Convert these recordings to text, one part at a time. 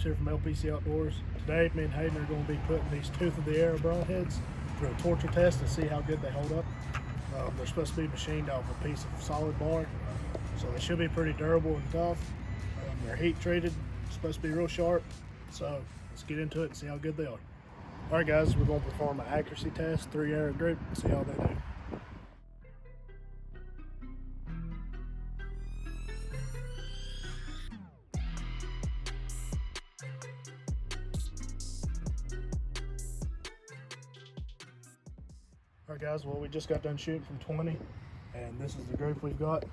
Bruce here from LPC Outdoors. Today, me and Hayden are going to be putting these tooth of the arrow broadheads through a torture test to see how good they hold up. They're supposed to be machined off a piece of solid bar, so they should be pretty durable and tough. They're heat treated, supposed to be real sharp, so let's get into it and see how good they are. All right guys, we're going to perform an accuracy test, 3 arrow group, and see how they do. All right guys, well we just got done shooting from 20 and this is the group we've got.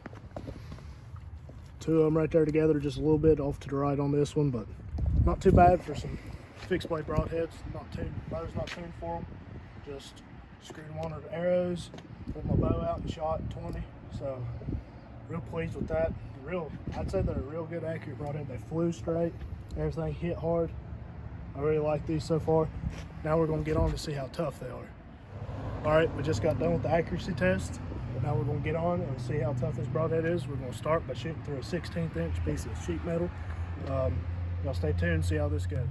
2 of them right there together, just a little bit off to the right on this one, but not too bad for some fixed blade broadheads. Bow's not tuned for them. Just screwed them on with arrows, pulled my bow out and shot 20. So real pleased with that. I'd say they're a real good accurate broadhead. They flew straight, everything hit hard. I really like these so far. Now we're gonna get on to see how tough they are. All right, we just got done with the accuracy test. Now we're going to get on and see how tough this broadhead is. We're going to start by shooting through a 16th inch piece of sheet metal. Y'all stay tuned and see how this goes.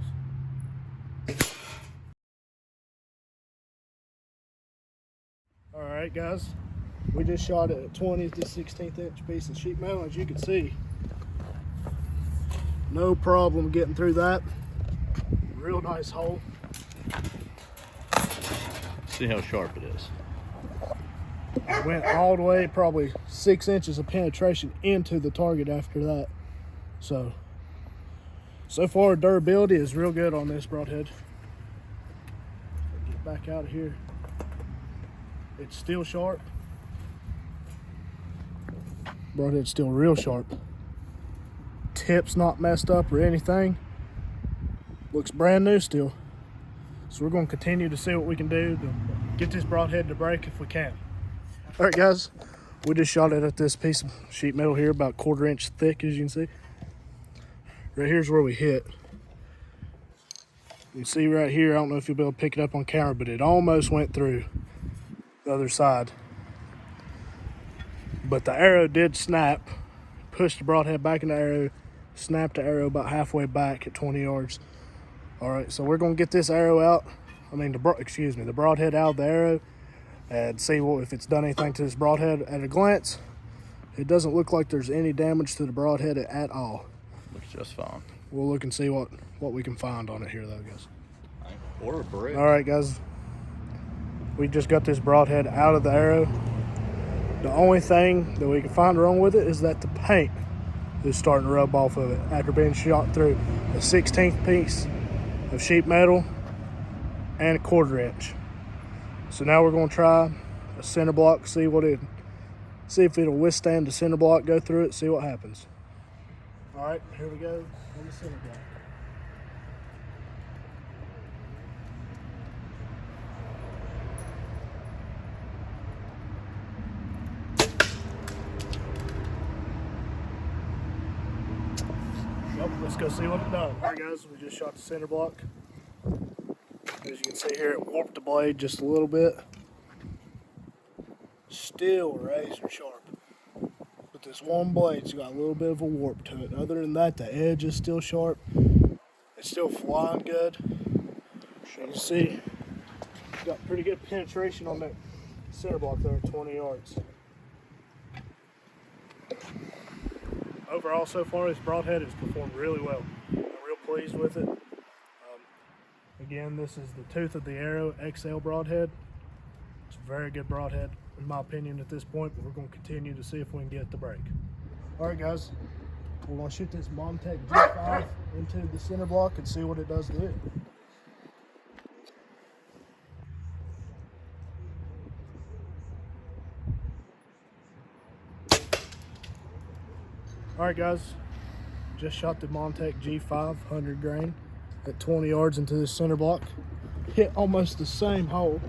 All right, guys, we just shot at 20th to 16th inch piece of sheet metal. As you can see, no problem getting through that. Real nice hole. See how sharp it is. I went all the way, probably 6 inches of penetration into the target after that. So far durability is real good on this broadhead. Get back out of here. It's still sharp. Broadhead's still real sharp. Tip's not messed up or anything. Looks brand new still. So we're going to continue to see what we can do to get this broadhead to break if we can. All right, guys, we just shot it at this piece of sheet metal here, about 1/4 inch thick, as you can see. Right here's where we hit. You can see right here, I don't know if you'll be able to pick it up on camera, but it almost went through the other side. But the arrow did snap, pushed the broadhead back in the arrow, snapped the arrow about halfway back at 20 yards. All right, so we're gonna get this arrow out. The broadhead out of the arrow and see if it's done anything to this broadhead. At a glance, it doesn't look like there's any damage to the broadhead at all. Looks just fine. We'll look and see what we can find on it here though, guys. Or a brick. All right, guys, we just got this broadhead out of the arrow. The only thing that we can find wrong with it is that the paint is starting to rub off of it after being shot through a 16th piece of sheet metal and a 1/4 inch. So now we're going to try a center block, see if it'll withstand the center block, go through it, see what happens. All right, here we go on the center block. Yep, let's go see what it does. All right, guys, we just shot the center block. As you can see here, it warped the blade just a little bit. Still razor sharp. But this one blade's got a little bit of a warp to it. Other than that, the edge is still sharp. It's still flying good. You can see, got pretty good penetration on that center block there at 20 yards. Overall, so far, this broadhead has performed really well. I'm real pleased with it. Again, this is the Tooth of the Arrow XL broadhead. It's a very good broadhead, in my opinion, at this point, but we're going to continue to see if we can get it to break. All right, guys, we're going to shoot this Montech G5 into the center block and see what it does to it. All right, guys, just shot the Montech G5 100 grain at 20 yards into this center block. Hit almost the same hole.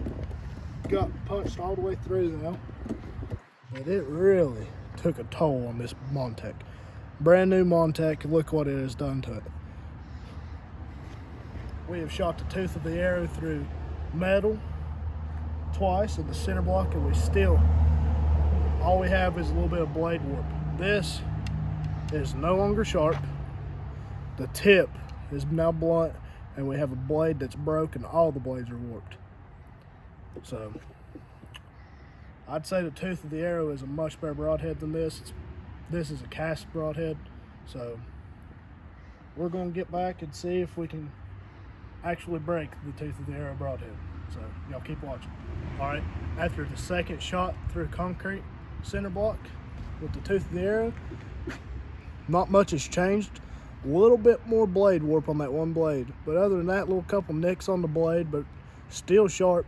Got punched all the way through now. And it really took a toll on this Montech. Brand new Montech, look what it has done to it. We have shot the Tooth of the Arrow through metal twice in the center block, and all we have is a little bit of blade warp. This is no longer sharp. The tip is now blunt, and we have a blade that's broken. All the blades are warped. So I'd say the tooth of the arrow is a much better broadhead than this. This is a cast broadhead. So we're going to get back and see if we can actually break the tooth of the arrow broadhead. So y'all keep watching. All right, after the second shot through concrete center block with the tooth of the arrow, not much has changed. A little bit more blade warp on that one blade, but other than that, little couple nicks on the blade, but still sharp.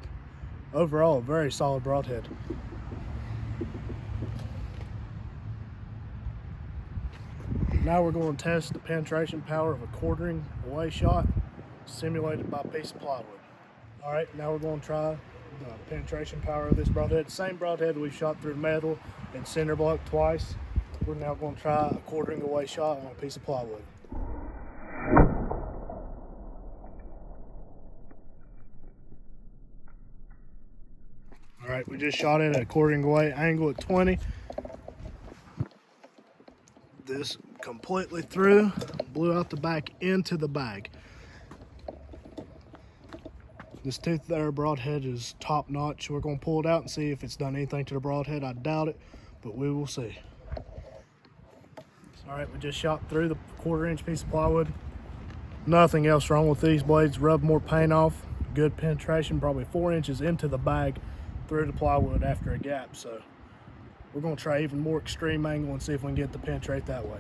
Overall, very solid broadhead. Now we're going to test the penetration power of a quartering away shot simulated by a piece of plywood. All right, now we're going to try the penetration power of this broadhead. Same broadhead we've shot through metal and cinder block twice. We're now going to try a quartering away shot on a piece of plywood. All right, we just shot it at a quartering away angle at 20. This completely through, blew out the back into the bag. This tooth there broadhead is top notch. We're going to pull it out and see if it's done anything to the broadhead. I doubt it, but we will see. All right, we just shot through the 1/4 inch piece of plywood. Nothing else wrong with these blades. Rubbed more paint off. Good penetration, probably 4 inches into the bag through the plywood after a gap. So we're going to try even more extreme angle and see if we can get the penetrate that way.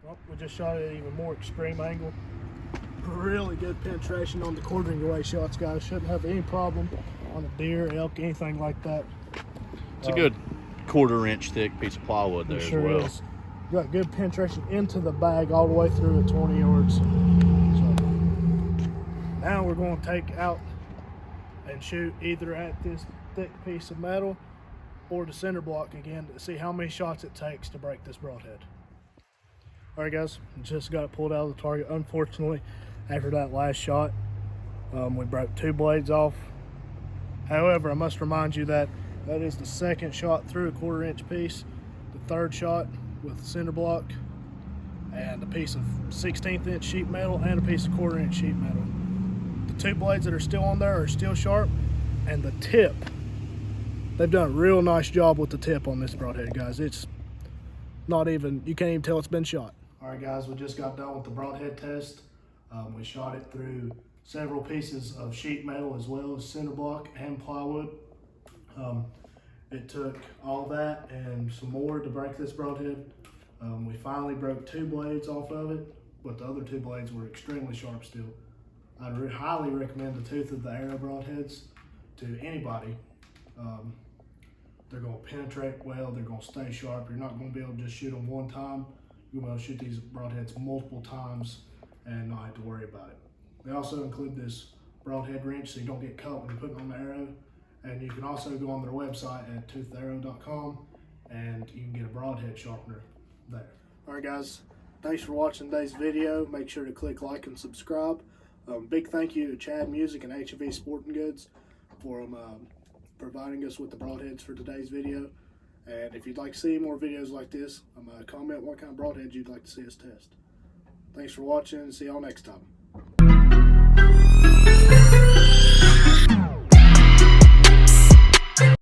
Well, we just shot it at an even more extreme angle. Really good penetration on the quartering away shots, guys. Shouldn't have any problem on a deer, elk, anything like that. It's a good 1/4 inch thick piece of plywood there Sure as well. is. Got good penetration into the bag all the way through at 20 yards. So now we're going to take out and shoot either at this thick piece of metal or the center block again to see how many shots it takes to break this broadhead. All right, guys, just got it pulled out of the target. Unfortunately, after that last shot, we broke 2 blades off. However, I must remind you that that is the second shot through a 1/4 inch piece. The third shot with the cinder block and a piece of 16th inch sheet metal and a piece of 1/4 inch sheet metal. The 2 blades that are still on there are still sharp, and the tip, they've done a real nice job with the tip on this broadhead, guys. It's not even, you can't even tell it's been shot. All right, guys, we just got done with the broadhead test. We shot it through several pieces of sheet metal as well as cinder block and plywood. It took all that and some more to break this broadhead. We finally broke 2 blades off of it, but the other 2 blades were extremely sharp still. I'd highly recommend the tooth of the arrow broadheads to anybody. They're going to penetrate well, they're going to stay sharp. You're not going to be able to just shoot them one time. You're going to shoot these broadheads multiple times and not have to worry about it. They also include this broadhead wrench so you don't get cut when you put it on the arrow. And you can also go on their website at tootharrow.com and you can get a broadhead sharpener there. All right, guys, thanks for watching today's video. Make sure to click like and subscribe. Big thank you to Chad Music and HV Sporting Goods for providing us with the broadheads for today's video. And if you'd like to see more videos like this, comment what kind of broadheads you'd like to see us test. Thanks for watching, and see y'all next time.